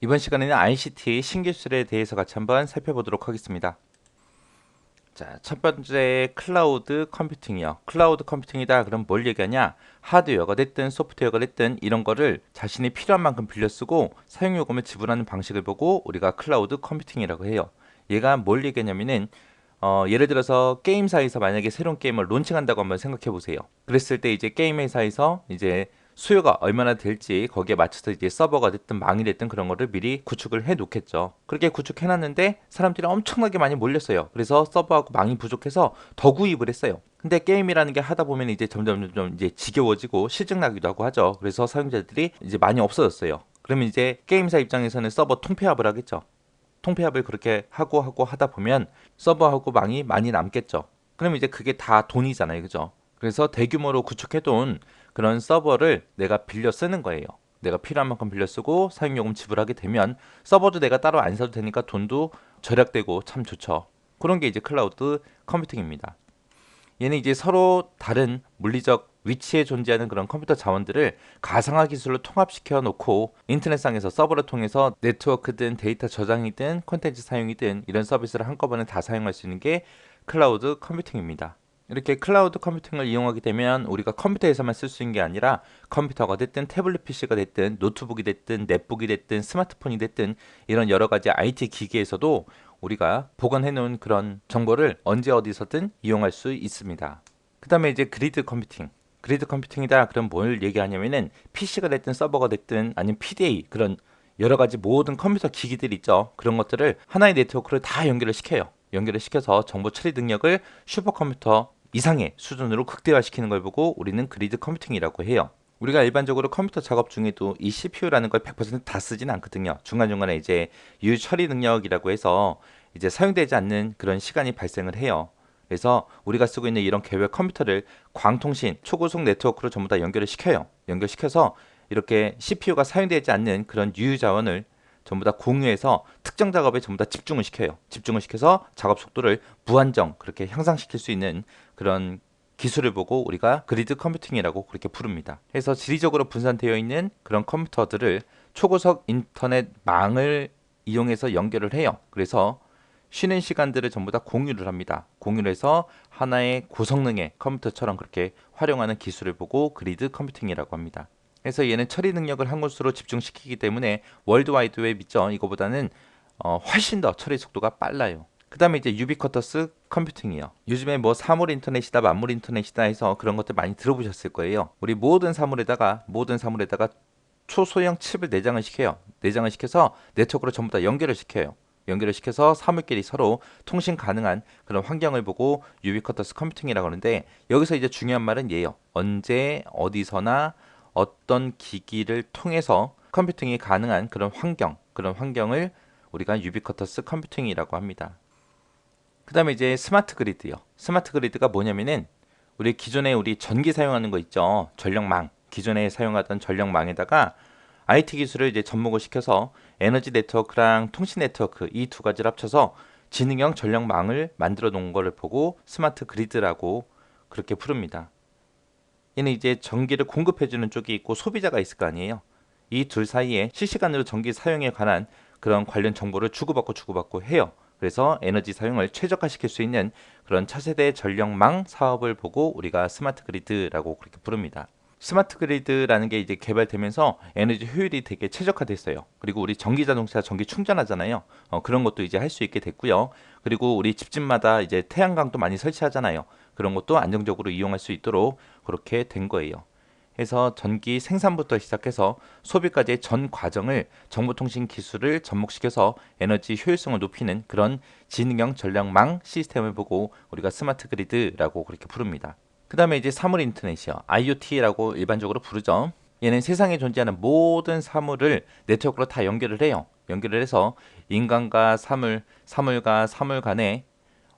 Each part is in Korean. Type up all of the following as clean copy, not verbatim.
이번 시간에는 ICT 신기술에 대해서 같이 한번 살펴보도록 하겠습니다. 자, 첫 번째 클라우드 컴퓨팅이요. 클라우드 컴퓨팅이다. 그럼 뭘 얘기하냐? 하드웨어가 됐든 소프트웨어가 됐든 이런 거를 자신이 필요한 만큼 빌려 쓰고 사용 요금을 지불하는 방식을 보고 우리가 클라우드 컴퓨팅이라고 해요. 얘가 뭘 얘기하냐면은 예를 들어서 게임사에서 만약에 새로운 게임을 론칭한다고 한번 생각해 보세요. 그랬을 때 이제 게임 회사에서 이제 수요가 얼마나 될지 거기에 맞춰서 이제 서버가 됐든 망이 됐든 그런 거를 미리 구축을 해 놓겠죠. 그렇게 구축해 놨는데 사람들이 엄청나게 많이 몰렸어요. 그래서 서버하고 망이 부족해서 더 구입을 했어요. 근데 게임이라는 게 하다 보면 이제 점점 이제 지겨워지고 실증나기도 하고 하죠. 그래서 사용자들이 이제 많이 없어졌어요. 그러면 이제 게임사 입장에서는 서버 통폐합을 하겠죠. 통폐합을 그렇게 하고 하다 보면 서버하고 망이 많이 남겠죠. 그럼 이제 그게 다 돈이잖아요. 그죠? 그래서 대규모로 구축해둔 그런 서버를 내가 빌려 쓰는 거예요. 내가 필요한 만큼 빌려 쓰고 사용요금 지불하게 되면 서버도 내가 따로 안 사도 되니까 돈도 절약되고 참 좋죠. 그런 게 이제 클라우드 컴퓨팅입니다. 얘는 이제 서로 다른 물리적 위치에 존재하는 그런 컴퓨터 자원들을 가상화 기술로 통합시켜 놓고 인터넷상에서 서버를 통해서 네트워크든 데이터 저장이든 콘텐츠 사용이든 이런 서비스를 한꺼번에 다 사용할 수 있는 게 클라우드 컴퓨팅입니다. 이렇게 클라우드 컴퓨팅을 이용하게 되면 우리가 컴퓨터에서만 쓸 수 있는 게 아니라 컴퓨터가 됐든 태블릿 PC가 됐든 노트북이 됐든 넷북이 됐든 스마트폰이 됐든 이런 여러 가지 IT 기기에서도 우리가 보관해 놓은 그런 정보를 언제 어디서든 이용할 수 있습니다. 그 다음에 이제 그리드 컴퓨팅. 그리드 컴퓨팅이다. 그럼 뭘 얘기하냐면은 PC가 됐든 서버가 됐든 아니면 PDA 그런 여러 가지 모든 컴퓨터 기기들 있죠. 그런 것들을 하나의 네트워크를 다 연결을 시켜요. 연결을 시켜서 정보 처리 능력을 슈퍼컴퓨터 이상의 수준으로 극대화시키는 걸 보고 우리는 그리드 컴퓨팅이라고 해요. 우리가 일반적으로 컴퓨터 작업 중에도 이 CPU라는 걸 100%다 쓰진 않거든요. 중간중간에 이제 유효 처리 능력이라고 해서 이제 사용되지 않는 그런 시간이 발생을 해요. 그래서 우리가 쓰고 있는 이런 개별 컴퓨터를 광통신, 초고속 네트워크로 전부 다 연결을 시켜요. 연결시켜서 이렇게 CPU가 사용되지 않는 그런 유효 자원을 전부 다 공유해서 특정 작업에 전부 다 집중을 시켜요. 집중을 시켜서 작업 속도를 무한정 그렇게 향상시킬 수 있는 그런 기술을 보고 우리가 그리드 컴퓨팅이라고 그렇게 부릅니다. 그래서 지리적으로 분산되어 있는 그런 컴퓨터들을 초고속 인터넷망을 이용해서 연결을 해요. 그래서 쉬는 시간들을 전부 다 공유를 합니다. 공유를 해서 하나의 고성능의 컴퓨터처럼 그렇게 활용하는 기술을 보고 그리드 컴퓨팅이라고 합니다. 그래서 얘는 처리 능력을 한 곳으로 집중시키기 때문에 월드와이드 웹 있죠. 이거보다는 훨씬 더 처리 속도가 빨라요. 그 다음에 이제 유비쿼터스 컴퓨팅이요. 요즘에 뭐 사물 인터넷이다, 만물 인터넷이다 해서 그런 것들 많이 들어보셨을 거예요. 우리 모든 사물에다가 초소형 칩을 내장을 시켜요. 내장을 시켜서 네트워크로 전부 다 연결을 시켜요. 연결을 시켜서 사물끼리 서로 통신 가능한 그런 환경을 보고 유비쿼터스 컴퓨팅이라고 하는데 여기서 이제 중요한 말은 얘예요. 언제 어디서나 어떤 기기를 통해서 컴퓨팅이 가능한 그런 환경을 우리가 유비쿼터스 컴퓨팅이라고 합니다. 그 다음에 이제 스마트 그리드요. 스마트 그리드가 뭐냐면은 우리 전기 사용하는 거 있죠. 전력망. 기존에 사용하던 전력망에다가 IT 기술을 이제 접목을 시켜서 에너지 네트워크랑 통신 네트워크 이 두 가지를 합쳐서 지능형 전력망을 만들어 놓은 거를 보고 스마트 그리드라고 그렇게 부릅니다. 얘는 이제 전기를 공급해주는 쪽이 있고 소비자가 있을 거 아니에요. 이 둘 사이에 실시간으로 전기 사용에 관한 그런 관련 정보를 주고받고 해요. 그래서 에너지 사용을 최적화시킬 수 있는 그런 차세대 전력망 사업을 보고 우리가 스마트 그리드라고 그렇게 부릅니다. 스마트 그리드라는 게 이제 개발되면서 에너지 효율이 되게 최적화됐어요. 그리고 우리 전기 자동차 전기 충전하잖아요. 그런 것도 이제 할 수 있게 됐고요. 그리고 우리 집집마다 이제 태양광도 많이 설치하잖아요. 그런 것도 안정적으로 이용할 수 있도록 그렇게 된 거예요. 해서 전기 생산부터 시작해서 소비까지의 전 과정을 정보통신 기술을 접목시켜서 에너지 효율성을 높이는 그런 지능형 전력망 시스템을 보고 우리가 스마트 그리드라고 그렇게 부릅니다. 그 다음에 이제 사물 인터넷이요. IoT라고 일반적으로 부르죠. 얘는 세상에 존재하는 모든 사물을 네트워크로 다 연결을 해요. 연결을 해서 인간과 사물, 사물과 사물 간에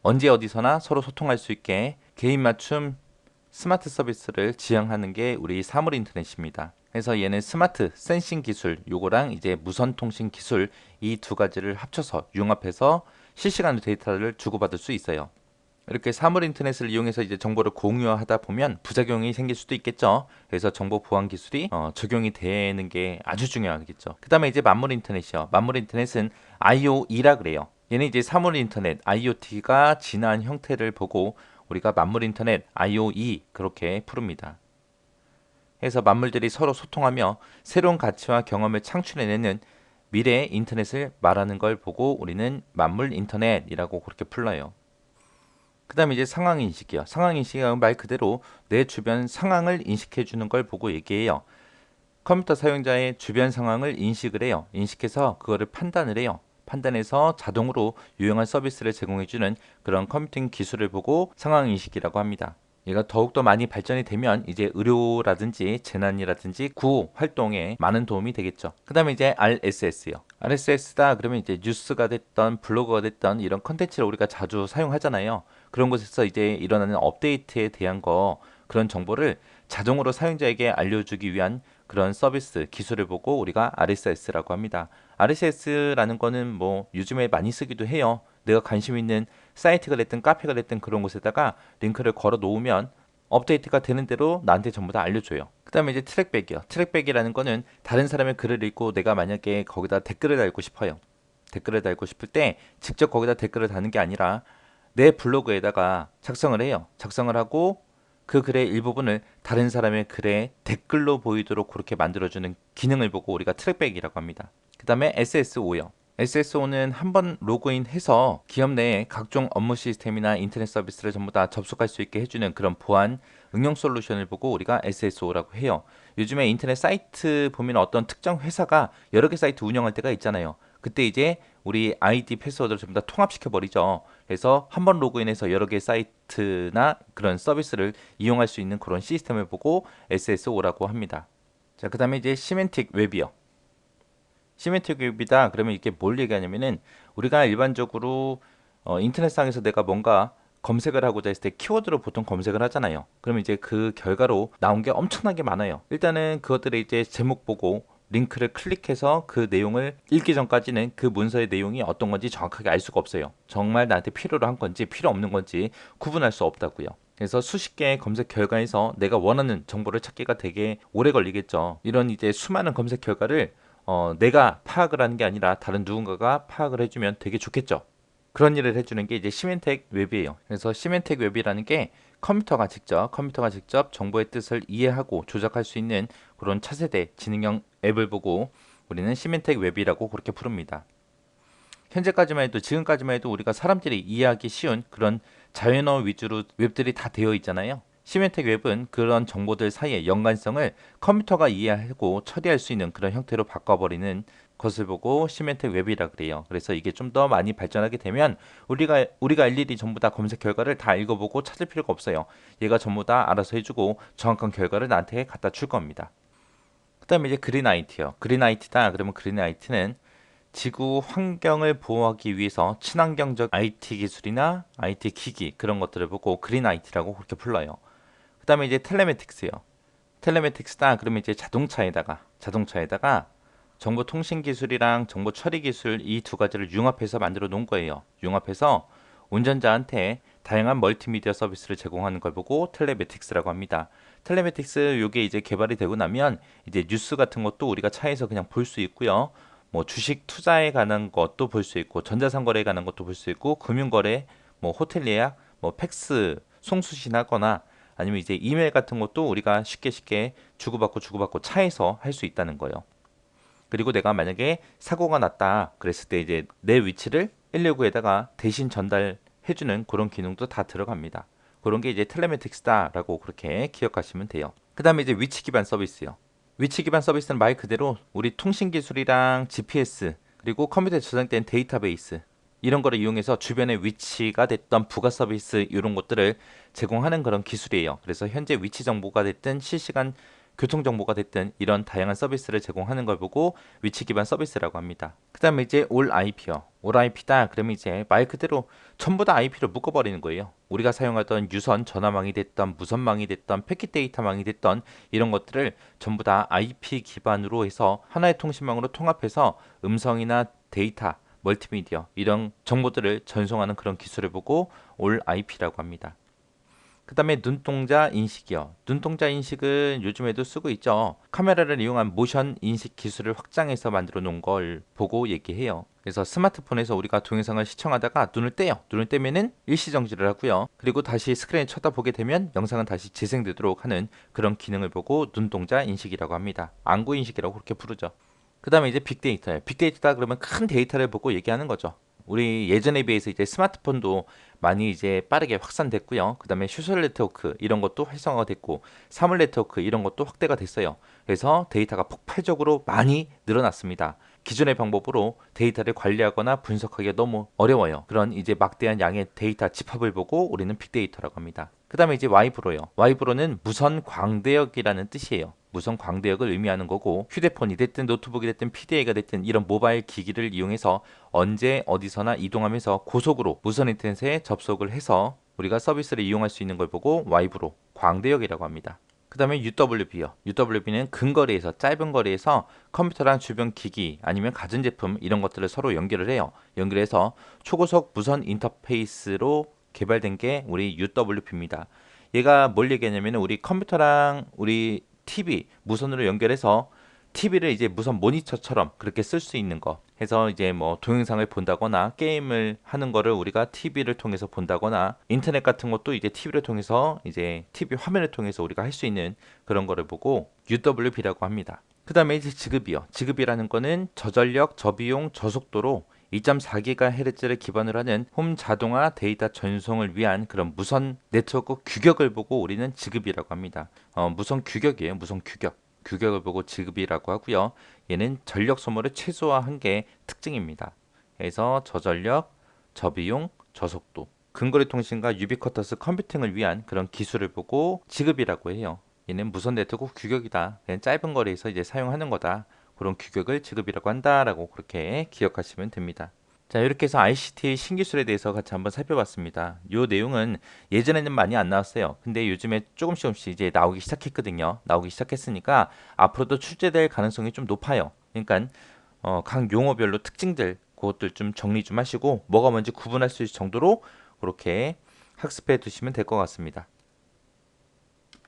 언제 어디서나 서로 소통할 수 있게 개인 맞춤 스마트 서비스를 지향하는 게 우리 사물 인터넷입니다. 그래서 얘는 스마트 센싱 기술 요거랑 이제 무선 통신 기술 이 두 가지를 합쳐서 융합해서 실시간 데이터를 주고받을 수 있어요. 이렇게 사물 인터넷을 이용해서 이제 정보를 공유하다 보면 부작용이 생길 수도 있겠죠. 그래서 정보 보안 기술이 적용이 되는 게 아주 중요하겠죠. 그 다음에 이제 만물 인터넷이요. 만물 인터넷은 IoE라 그래요. 얘는 이제 사물 인터넷, IoT가 진화한 형태를 보고 우리가 만물 인터넷, IoE 그렇게 부릅니다. 해서 만물들이 서로 소통하며 새로운 가치와 경험을 창출해내는 미래의 인터넷을 말하는 걸 보고 우리는 만물 인터넷이라고 그렇게 불러요. 그 다음에 이제 상황 인식이요. 상황 인식은 말 그대로 내 주변 상황을 인식해 주는 걸 보고 얘기해요. 컴퓨터 사용자의 주변 상황을 인식을 해요. 인식해서 그거를 판단을 해요. 판단해서 자동으로 유용한 서비스를 제공해 주는 그런 컴퓨팅 기술을 보고 상황 인식이라고 합니다. 얘가 더욱더 많이 발전이 되면 이제 의료라든지 재난이라든지 구호 활동에 많은 도움이 되겠죠. 그 다음에 이제 RSS요. RSS다 그러면 이제 뉴스가 됐던 블로그가 됐던 이런 컨텐츠를 우리가 자주 사용하잖아요. 그런 곳에서 이제 일어나는 업데이트에 대한 그런 정보를 자동으로 사용자에게 알려주기 위한 그런 서비스 기술을 보고 우리가 RSS라고 합니다. RSS라는 거는 뭐 요즘에 많이 쓰기도 해요. 내가 관심 있는 사이트가 됐든 카페가 됐든 그런 곳에다가 링크를 걸어 놓으면 업데이트가 되는 대로 나한테 전부 다 알려줘요. 그 다음에 이제 트랙백이요. 트랙백이라는 거는 다른 사람의 글을 읽고 내가 만약에 거기다 댓글을 달고 싶어요. 댓글을 달고 싶을 때 직접 거기다 댓글을 다는 게 아니라 내 블로그에다가 작성을 해요. 작성을 하고 그 글의 일부분을 다른 사람의 글에 댓글로 보이도록 그렇게 만들어주는 기능을 보고 우리가 트랙백이라고 합니다. 그 다음에 SSO요. SSO는 한번 로그인해서 기업 내에 각종 업무 시스템이나 인터넷 서비스를 전부 다 접속할 수 있게 해주는 그런 보안 응용 솔루션을 보고 우리가 SSO라고 해요. 요즘에 인터넷 사이트 보면 어떤 특정 회사가 여러 개 사이트 운영할 때가 있잖아요. 그때 이제 우리 아이디 패스워드를 전부 다 통합시켜 버리죠. 그래서 한번 로그인해서 여러 개 사이트나 그런 서비스를 이용할 수 있는 그런 시스템을 보고 SSO라고 합니다. 자, 그 다음에 이제 시멘틱 웹이요. 시멘틱 웹이다 그러면 이게 뭘 얘기하냐면은 우리가 일반적으로 인터넷상에서 내가 뭔가 검색을 하고자 했을 때 키워드로 보통 검색을 하잖아요. 그러면 이제 그 결과로 나온 게 엄청나게 많아요. 일단은 그것들의 이제 제목 보고 링크를 클릭해서 그 내용을 읽기 전까지는 그 문서의 내용이 어떤 건지 정확하게 알 수가 없어요. 정말 나한테 필요로 한 건지 필요 없는 건지 구분할 수 없다고요. 그래서 수십 개의 검색 결과에서 내가 원하는 정보를 찾기가 되게 오래 걸리겠죠. 이런 이제 수많은 검색 결과를 내가 파악을 하는 게 아니라 다른 누군가가 파악을 해주면 되게 좋겠죠. 그런 일을 해주는 게 이제 시멘텍 웹이에요. 그래서 시멘텍 웹이라는 게 컴퓨터가 직접 정보의 뜻을 이해하고 조작할 수 있는 그런 차세대 지능형 앱을 보고 우리는 시멘텍 웹이라고 그렇게 부릅니다. 현재까지만 해도 지금까지만 해도 우리가 사람들이 이해하기 쉬운 그런 자연어 위주로 웹들이 다 되어 있잖아요. 시멘텍 웹은 그런 정보들 사이의 연관성을 컴퓨터가 이해하고 처리할 수 있는 그런 형태로 바꿔버리는 것을 보고 시멘텍 웹이라 그래요. 그래서 이게 좀 더 많이 발전하게 되면 우리가 일일이 전부 다 검색 결과를 다 읽어보고 찾을 필요가 없어요. 얘가 전부 다 알아서 해주고 정확한 결과를 나한테 갖다 줄 겁니다. 그다음에 이제 그린 IT요. 그린 IT다. 그러면 그린 IT는 지구 환경을 보호하기 위해서 친환경적 IT 기술이나 IT 기기 그런 것들을 보고 그린 IT라고 그렇게 불러요. 그다음에 이제 텔레매틱스요. 텔레매틱스다 그러면 이제 자동차에다가 정보 통신 기술이랑 정보 처리 기술 이 두 가지를 융합해서 만들어 놓은 거예요. 융합해서 운전자한테 다양한 멀티미디어 서비스를 제공하는 걸 보고 텔레매틱스라고 합니다. 텔레매틱스 요게 이제 개발이 되고 나면 이제 뉴스 같은 것도 우리가 차에서 그냥 볼 수 있고요. 뭐 주식 투자에 관한 것도 볼 수 있고 전자상거래에 관한 것도 볼 수 있고 금융거래, 뭐 호텔 예약, 뭐 팩스 송수신하거나 아니면 이제 이메일 같은 것도 우리가 쉽게 주고받고 차에서 할 수 있다는 거예요. 그리고 내가 만약에 사고가 났다 그랬을 때 이제 내 위치를 119에다가 대신 전달해주는 그런 기능도 다 들어갑니다. 그런 게 이제 텔레매틱스다라고 그렇게 기억하시면 돼요. 그 다음에 이제 위치 기반 서비스요. 위치 기반 서비스는 말 그대로 우리 통신 기술이랑 GPS 그리고 컴퓨터에 저장된 데이터베이스 이런 거를 이용해서 주변의 위치가 됐던 부가 서비스 이런 것들을 제공하는 그런 기술이에요. 그래서 현재 위치 정보가 됐든 실시간 교통 정보가 됐든 이런 다양한 서비스를 제공하는 걸 보고 위치 기반 서비스라고 합니다. 그 다음에 이제 올 IP요. 올 IP다 그러면 이제 말 그대로 전부 다 IP로 묶어버리는 거예요. 우리가 사용하던 유선 전화망이 됐던 무선망이 됐던 패킷 데이터망이 됐던 이런 것들을 전부 다 IP 기반으로 해서 하나의 통신망으로 통합해서 음성이나 데이터 멀티미디어 이런 정보들을 전송하는 그런 기술을 보고 올 IP라고 합니다. 그 다음에 눈동자 인식이요. 눈동자 인식은 요즘에도 쓰고 있죠. 카메라를 이용한 모션 인식 기술을 확장해서 만들어 놓은 걸 보고 얘기해요. 그래서 스마트폰에서 우리가 동영상을 시청하다가 눈을 떼요. 눈을 떼면은 일시정지를 하고요. 그리고 다시 스크린을 쳐다보게 되면 영상은 다시 재생되도록 하는 그런 기능을 보고 눈동자 인식이라고 합니다. 안구 인식이라고 그렇게 부르죠. 그 다음에 이제 빅데이터예요. 빅데이터다 그러면 큰 데이터를 보고 얘기하는 거죠. 우리 예전에 비해서 이제 스마트폰도 많이 이제 빠르게 확산됐고요. 그 다음에 소셜 네트워크 이런 것도 활성화가 됐고 사물 네트워크 이런 것도 확대가 됐어요. 그래서 데이터가 폭발적으로 많이 늘어났습니다. 기존의 방법으로 데이터를 관리하거나 분석하기가 너무 어려워요. 그런 이제 막대한 양의 데이터 집합을 보고 우리는 빅데이터라고 합니다. 그 다음에 이제 와이브로요. 와이브로는 무선 광대역이라는 뜻이에요. 무선 광대역을 의미하는 거고 휴대폰이 됐든 노트북이 됐든 PDA가 됐든 이런 모바일 기기를 이용해서 언제 어디서나 이동하면서 고속으로 무선 인터넷에 접속을 해서 우리가 서비스를 이용할 수 있는 걸 보고 와이브로 광대역이라고 합니다. 그 다음에 UWB요. UWB는 근거리에서 짧은 거리에서 컴퓨터랑 주변 기기 아니면 가전제품 이런 것들을 서로 연결을 해요. 연결해서 초고속 무선 인터페이스로 개발된 게 우리 UWB입니다. 얘가 뭘 얘기하냐면 우리 컴퓨터랑 우리 TV 무선으로 연결해서 TV를 이제 무선 모니터처럼 그렇게 쓸 수 있는 거 해서 이제 뭐 동영상을 본다거나 게임을 하는 거를 우리가 TV를 통해서 본다거나 인터넷 같은 것도 이제 TV를 통해서 이제 TV 화면을 통해서 우리가 할 수 있는 그런 거를 보고 UWB라고 합니다. 그 다음에 이제 지급이요. 지급이라는 거는 저전력, 저비용, 저속도로 2.4GHz를 기반으로 하는 홈 자동화 데이터 전송을 위한 그런 무선 네트워크 규격을 보고 우리는 지급이라고 합니다. 무선 규격이에요. 무선 규격. 규격을 보고 지급이라고 하고요. 얘는 전력 소모를 최소화한 게 특징입니다. 그래서 저전력, 저비용, 저속도. 근거리 통신과 유비쿼터스 컴퓨팅을 위한 그런 기술을 보고 지급이라고 해요. 얘는 무선 네트워크 규격이다. 그냥 짧은 거리에서 이제 사용하는 거다. 그런 규격을 지급이라고 한다라고 그렇게 기억하시면 됩니다. 자, 이렇게 해서 ICT 신기술에 대해서 같이 한번 살펴봤습니다. 이 내용은 예전에는 많이 안 나왔어요. 근데 요즘에 조금씩 이제 나오기 시작했거든요. 나오기 시작했으니까 앞으로도 출제될 가능성이 좀 높아요. 그러니까 각 용어별로 특징들 그것들 좀 정리 좀 하시고 뭐가 뭔지 구분할 수 있을 정도로 그렇게 학습해 두시면 될 것 같습니다.